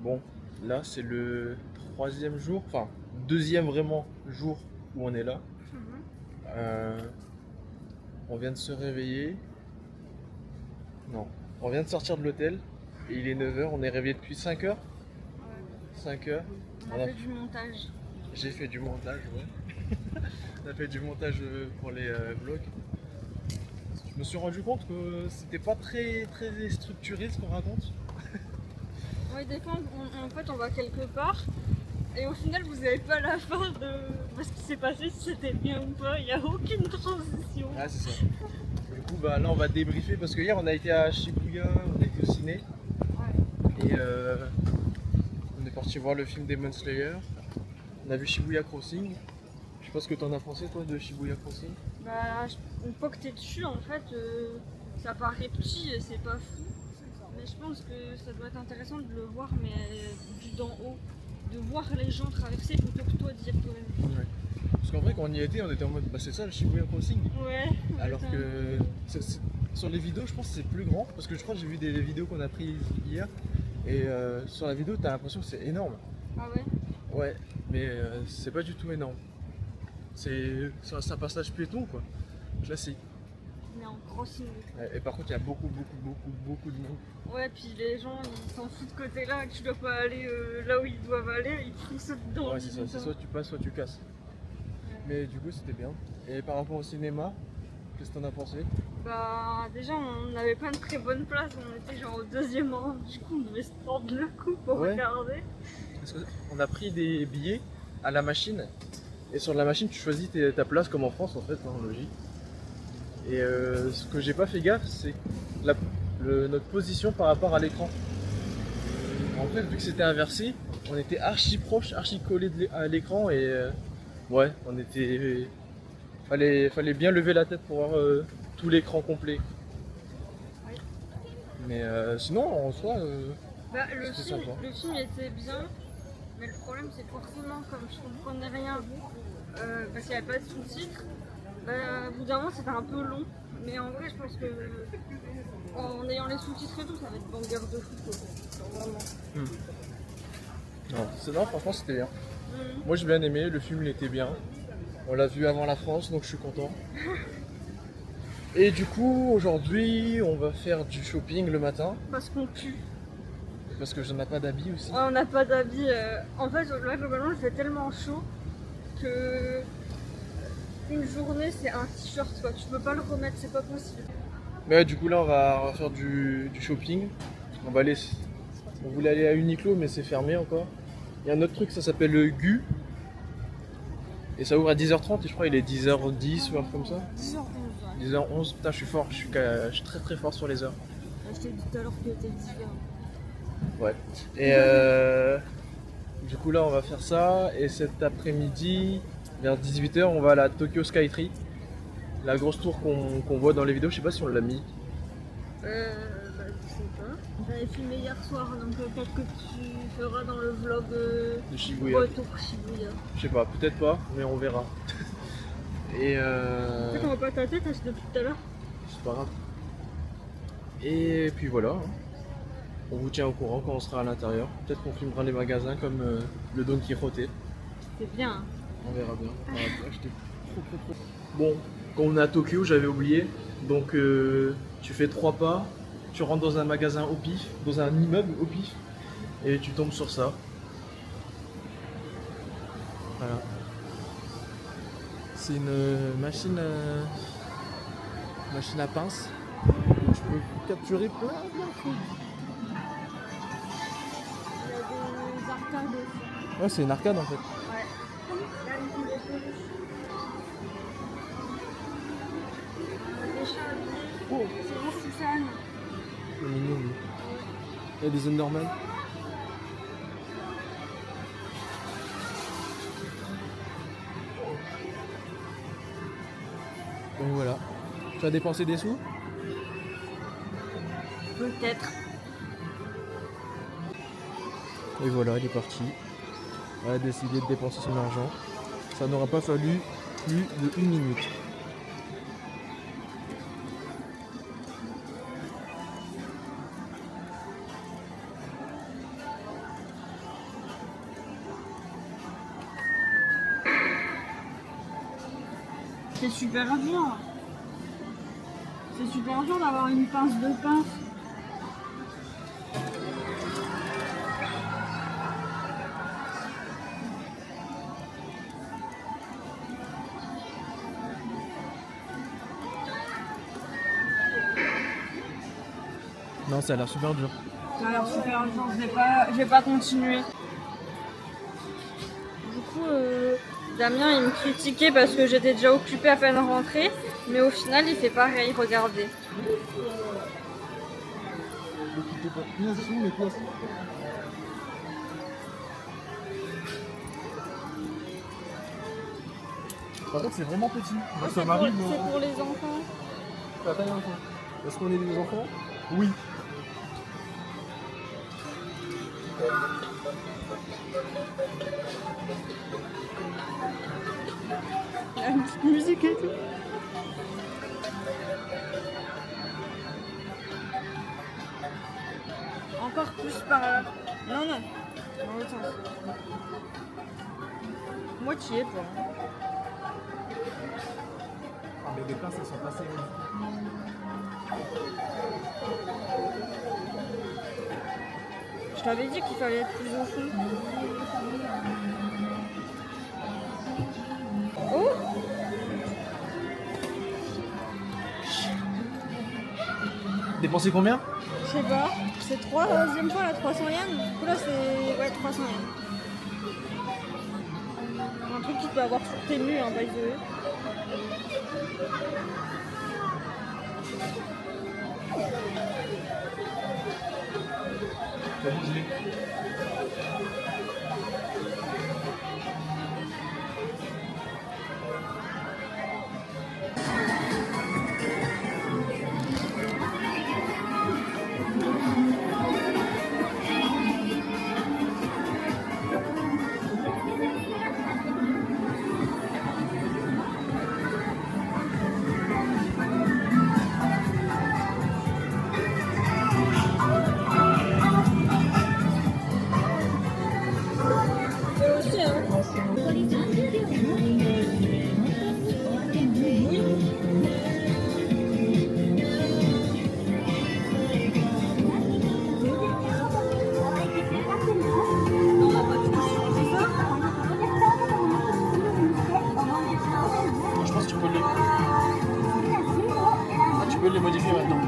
Bon, là c'est le troisième jour, enfin deuxième vraiment jour où on est là. Mhm. Euh, on vient de se réveiller. Non, on vient de sortir de l'hôtel et il est 9 h. On est réveillé depuis 5 heures. Ouais. 5 heures. On a fait du montage. J'ai fait du montage, ouais. On a fait du montage pour les vlogs. Je me suis rendu compte que c'était pas très très structuré ce qu'on raconte. Ouais, des fois, en fait, on va quelque part et au final, vous n'avez pas la fin de ce qui s'est passé, si c'était bien ou pas. Il n'y a aucune transition. Ah, c'est ça. Du coup, bah, là on va débriefer parce que hier on a été à Shibuya, on a été au ciné Ouais. et on est parti voir le film Demon Slayer. On a vu Shibuya Crossing. Je sais pas ce que t'en as pensé toi de Shibuya Crossing. Bah, une fois que t'es dessus, en fait, ça paraît petit et c'est pas fou. Mais je pense que ça doit être intéressant de le voir, mais du d'en haut. De voir les gens traverser plutôt que toi d'y être toi-même. Ouais. Parce qu'en vrai quand on y était on était en mode bah c'est ça le Shibuya Crossing. Ouais. Alors que sur les vidéos je pense que c'est plus grand parce que je crois que j'ai vu des vidéos qu'on a prises hier et sur la vidéo t'as l'impression que c'est énorme. Ah ouais? Ouais mais c'est pas du tout énorme. C'est un passage piéton quoi. Classique. Mais en crossing. Ouais, et par contre il y a beaucoup de monde. Ouais, puis les gens ils s'en foutent de côté là, que tu dois pas aller là où ils doivent aller, ils te foncent dedans. Ouais c'est ça, c'est soit tu passes soit tu casses. Mais du coup c'était bien. Et par rapport au cinéma, qu'est-ce que t'en as pensé? Bah, déjà on n'avait pas une très bonne place, on était genre au deuxième rang, du coup on devait se tendre le cou pour Ouais. regarder. Parce qu'on a pris des billets à la machine et sur la machine tu choisis ta place comme en France en fait, en logique. Et ce que j'ai pas fait gaffe c'est notre position par rapport à l'écran. En fait vu que c'était inversé, on était archi proche, archi collé à l'écran et ouais on était. Fallait bien lever la tête pour voir tout l'écran complet. Ouais. Mais sinon en soi Bah, le c'était film, sympa. le film était bien, mais le problème c'est que forcément, comme je comprenais rien, parce qu'il n'y avait pas de sous-titres, bah, au bout d'un moment c'était un peu long. Mais en vrai, je pense que en ayant les sous-titres et tout, ça va être banger de fou quoi. Genre, vraiment. Non, franchement c'était bien. Mhm. Moi j'ai bien aimé, le film il était bien. On l'a vu avant la France donc je suis content. Et du coup aujourd'hui on va faire du shopping le matin Parce qu'on pue. parce que je n'ai pas d'habits aussi. Ah, on n'a pas d'habits. En fait, là, globalement, il fait tellement chaud que une journée, c'est un t-shirt, quoi. Tu peux pas le remettre, c'est pas possible. Mais ouais, du coup là on va faire du shopping. On va aller. On voulait aller à Uniqlo mais c'est fermé encore. Il y a un autre truc ça s'appelle le GU. Et ça ouvre à 10h30 et je crois qu'il est 10h10 ou un truc comme ça. 10h11, ouais. 10h11, putain je suis fort, je suis très très fort sur les heures. Je t'ai dit tout à l'heure que t'es différent. Ouais. Et du coup là on va faire ça et cet après-midi vers 18h on va à la Tokyo Skytree. La grosse tour qu'on voit dans les vidéos, je sais pas si on l'a mis. Bah, je sais pas. J'avais filmé hier soir, donc peut-être que tu feras dans le vlog De Shibuya. retour Shibuya. Je sais pas, peut-être pas, mais on verra. Et En fait, on voit pas ta tête, hein, depuis tout à l'heure. c'est pas grave. Et puis voilà. On vous tient au courant quand on sera à l'intérieur. Peut-être qu'on filmera les magasins comme le Don Quijote. C'est bien. Hein. On verra bien. On va acheter trop. Bon, quand on est à Tokyo, j'avais oublié. Donc tu fais 3 pas, tu rentres dans un magasin au pif, dans un immeuble au pif, et tu tombes sur ça. Voilà. C'est une machine à pince. Où tu peux capturer plein de trucs. Il y a des arcades aussi. Ouais, c'est une arcade en fait. Ouais. Là, ils font des peluches. Des chats habillés. Oh, C'est mon Suzanne. c'est mignon lui. Il y a des Underman. Donc voilà. Tu as dépensé des sous? Peut-être. Et voilà, elle est partie. Elle a décidé de dépenser son argent. Ça n'aura pas fallu plus de 1 minute. C'est super dur. C'est super dur d'avoir une pince de pince. Non, ça a l'air super dur. Ça a l'air super dur, je vais pas continuer. Du coup, Damien il me critiquait parce que j'étais déjà occupée à peine rentrée, mais au final il fait pareil, regardez. Par contre, c'est vraiment petit. Moi, ça C'est m'arrive. pour les enfants. Ça taille enfant. Est-ce qu'on est des enfants? Oui. Il y a une petite musique et tout. Encore plus par là. Non, non. Dans l'autre sens. Moitié, toi. Ah, mais les pinces, elles sont passées. Je t'avais dit qu'il fallait être plus au fond. Oh! Dépensé combien? Je sais pas. C'est troisième fois la 300 yens. Du coup là c'est ouais 300 yens. Un truc que tu peux avoir sur tes murs, hein, by the way. T'as bougé. Eux aussi hein. Je pense que tu peux les modifier maintenant.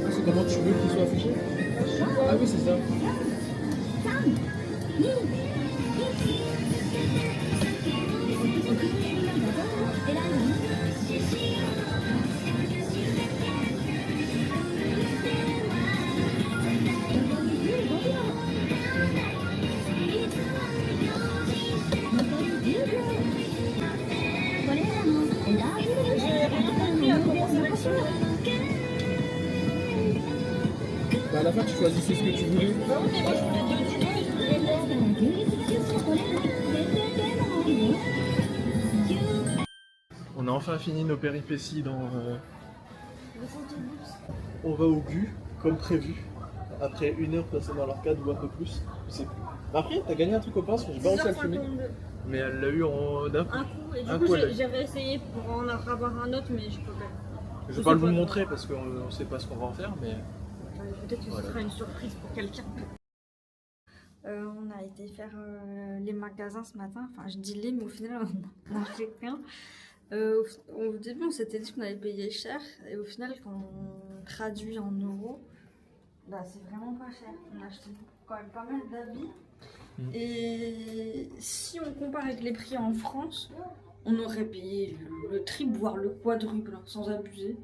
C'est comment tu veux qu'ils soient affichés? Ah oui, c'est ça. Bah à la fin, tu choisissais ce que tu voulais. On a enfin fini nos péripéties dans... On va au but, comme prévu. Après 1 heure passée dans l'arcade ou un peu plus. Je sais plus. Après, t'as gagné un truc au pince, j'ai pas réussi à le fumer. 6h52. Mais elle l'a eu d'un coup. Un coup, et Un du coup coup, elle a eu. j'avais essayé pour en avoir un autre, mais je peux pas. Je vais pas vous le montrer parce qu'on sait pas ce qu'on va en faire, mais... Peut-être que Voilà. ce sera une surprise pour quelqu'un. On a été faire les magasins ce matin. Enfin, je dis les, mais au final, on a fait qu'un. Au début, on s'était dit qu'on allait payer cher. Et au final, quand on traduit en euros, bah, c'est vraiment pas cher. On a acheté quand même pas mal d'habits. Et si on compare avec les prix en France, on aurait payé le triple, voire le quadruple, hein, sans abuser.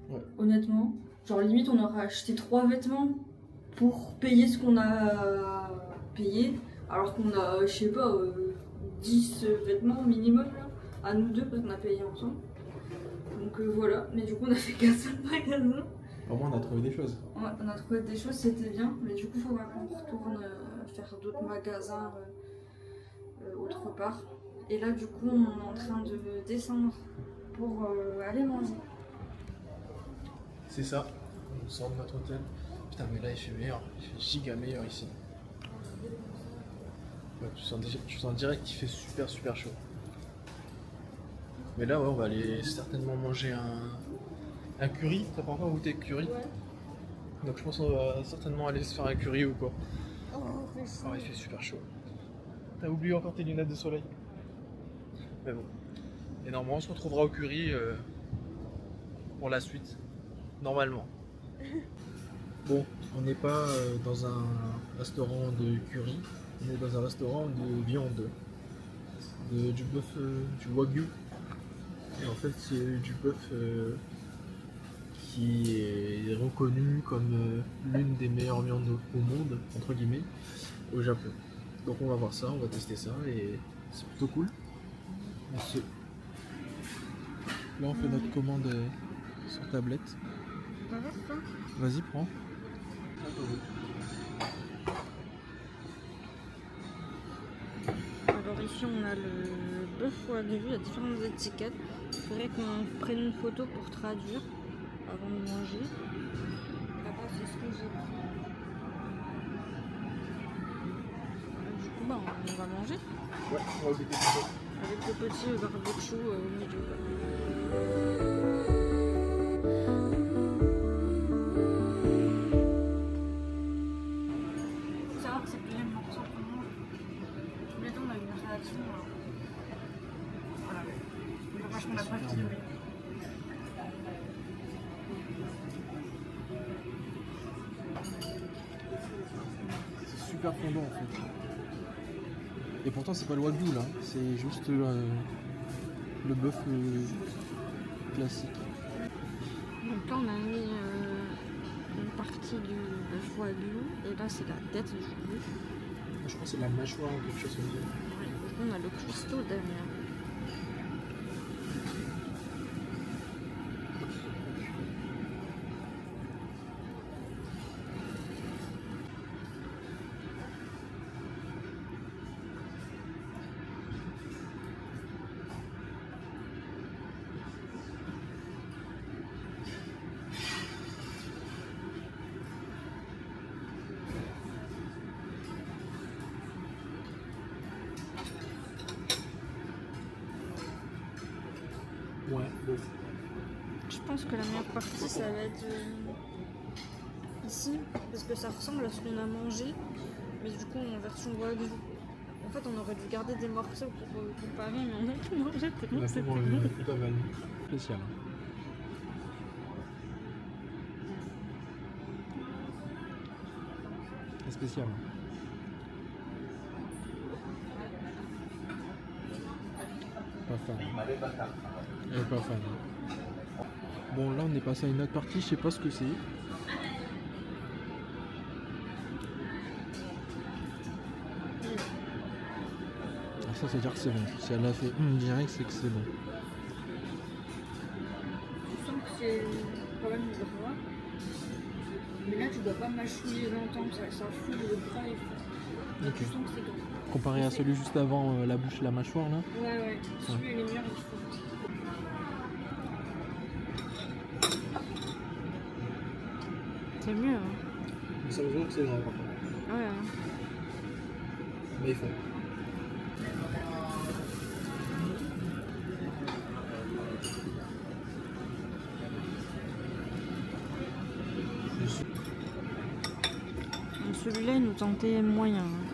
Ouais. Honnêtement. Genre limite on aurait acheté 3 vêtements pour payer ce qu'on a payé, alors qu'on a, je sais pas, 10 vêtements minimum là, à nous deux parce qu'on a payé ensemble. Donc voilà, mais du coup on a fait qu'un seul magasin. Au moins, on a trouvé des choses. Ouais, on a trouvé des choses, c'était bien, mais du coup il faudra qu'on retourne faire d'autres magasins autre part. Et là du coup on est en train de descendre pour aller manger. C'est ça. On sort de notre hôtel. Putain, mais là il fait meilleur, il fait giga meilleur ici. Ouais, tu sens direct qu'il fait super chaud. Mais là, ouais, on va aller certainement manger un curry. T'as pas encore goûté curry? Ouais. Donc je pense qu'on va certainement aller se faire un curry ou quoi. Oh, il fait chaud. Oh, il fait super chaud. T'as oublié encore tes lunettes de soleil. Mais bon. Et normalement, on se retrouvera au curry pour la suite. Normalement. Bon, on n'est pas dans un restaurant de curry. On est dans un restaurant de viande. Du bœuf, du wagyu. Et en fait, c'est du bœuf qui est reconnu comme l'une des meilleures viandes au monde, entre guillemets, au Japon. Donc on va voir ça, on va tester ça et c'est plutôt cool. Merci. Là on fait notre commande sur tablette. Vas-y, prends. Alors ici on a le bœuf wagyu, il y a différentes étiquettes. Il faudrait qu'on prenne une photo pour traduire avant de manger. Là-bas c'est ce que j'ai pris. Du coup bah on va manger. Ouais, on va goûter ça. Avec le petit barbecue au milieu. Faut savoir que c'est plus le morceau qu'on mange. Tous les deux on a une réaction. Voilà. Dommage qu'on n'a pas de théorie. C'est super fondant en fait. Et pourtant c'est pas le wagyu là, c'est juste le bœuf classique. Donc là on a mis une partie du bœuf wagyu et là c'est la tête du bœuf. Je crois que c'est la mâchoire ou quelque chose comme ça. Ouais, on a le cuistot derrière. Ouais, bon. Je pense que la meilleure partie ça va être ici parce que ça ressemble à ce qu'on a mangé mais du coup en version wagyu. En fait on aurait dû garder des morceaux pour comparer mais on a tout mangé tellement c'était bon. Pas mal. Spécial. C'est spécial. Pas fan. Elle est pas fan. Bon là on est passé à une autre partie, je sais pas ce que c'est. Ah, ça veut dire que c'est bon. Si elle a fait direct, c'est que c'est bon. Tu sens que c'est quand même gras. Mais là tu dois pas mâchouiller longtemps, ça fout le gras et tout. Ok. Tu sens que c'est gras. Comparé à celui juste avant la bouche, la mâchoire là. Ouais, celui il est meilleur il faut. C'est mieux hein. Ça veut dire que c'est gras par contre. Ouais. Mais il faut. Donc celui-là il nous tentait moyen. Hein.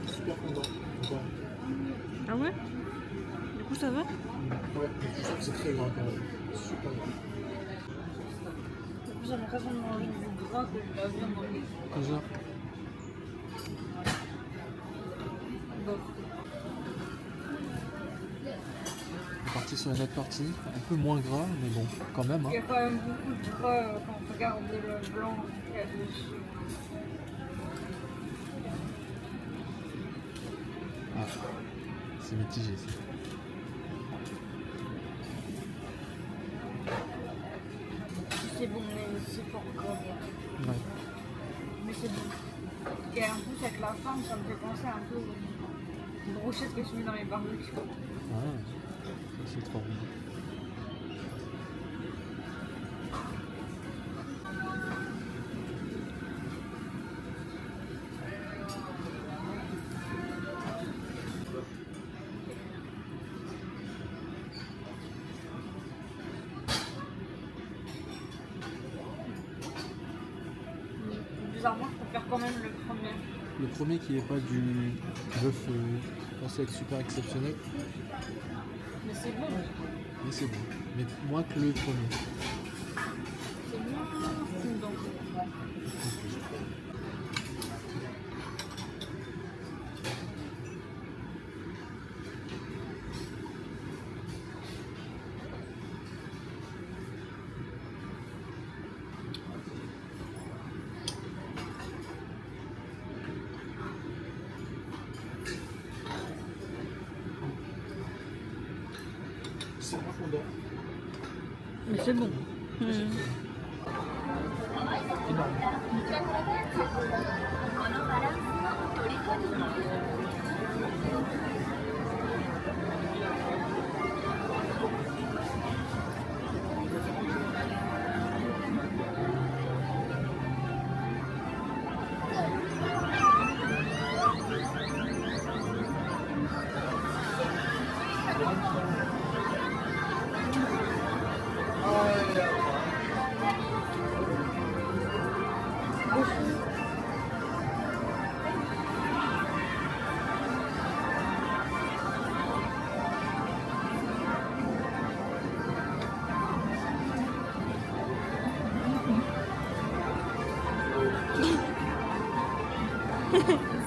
Super content. Ah ouais? Du coup ça va? Ouais, je trouve que c'est très gras quand même. Super gras. Du coup j'ai l'impression de manger du gras que de la viande. Comme ça. Bon. On est parti sur une autre partie, un peu moins gras, mais bon, quand même. Il y a quand même beaucoup de gras quand on regarde le blanc qu'il y a dessus. Ah, c'est mitigé ça. c'est bon, mais c'est pas encore bon. Ouais. Mais c'est bon. Et en plus, avec la forme, ça me fait penser un peu aux brochettes que je mets dans les barbecues. Ah, ça c'est trop bon. Bizarrement, je préfère quand même le premier. Le premier qui est pas du bœuf pensé être super exceptionnel, Mais c'est bon. mais c'est bon. Mais moins que le premier. C'est moins fondant. C'est moins fondant. Mais c'est bon.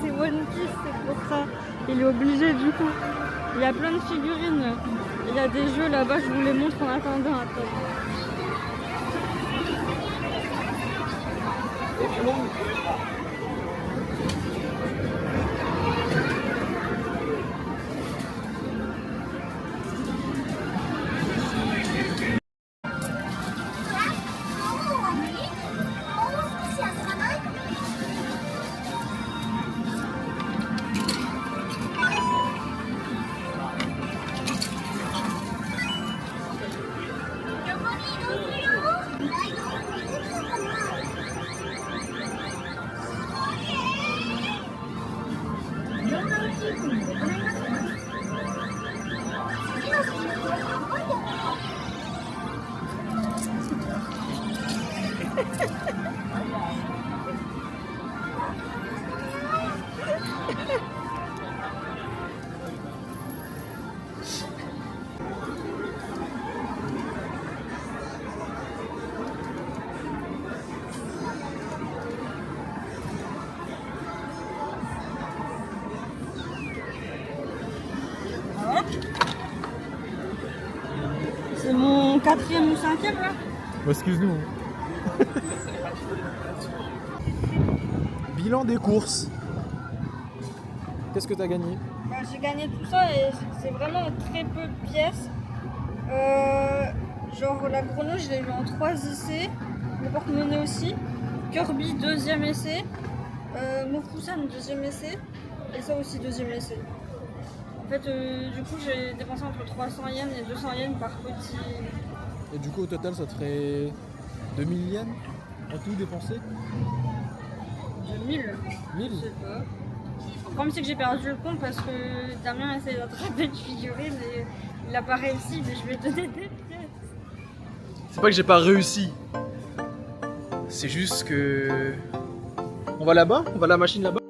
C'est One Piece, c'est pour ça. Il est obligé du coup. Il y a plein de figurines. Il y a des jeux là-bas, je vous les montre en attendant. Attends. C'est mon 4e ou 5e là. Excuse-nous. Bilan des courses. Qu'est-ce que tu as gagné? Bah, j'ai gagné tout ça et c'est vraiment très peu de pièces. Genre la chrono je l'ai eu en 3 essais, le porte-monnaie aussi, Kirby 2e essai, Mofussan 2e essai et ça aussi 2e essai. En fait du coup j'ai dépensé entre 300 yens et 200 yens par petit. Et du coup au total ça te ferait 2000 yens en tout dépensé? 1000. 1000? Je sais pas. Le problème c'est que j'ai perdu le compte parce que Damien essaie d'attraper une figurine et il a pas réussi, mais je vais te donner des pièces. C'est pas que j'ai pas réussi. C'est juste que... On va là-bas? On va à la machine là-bas?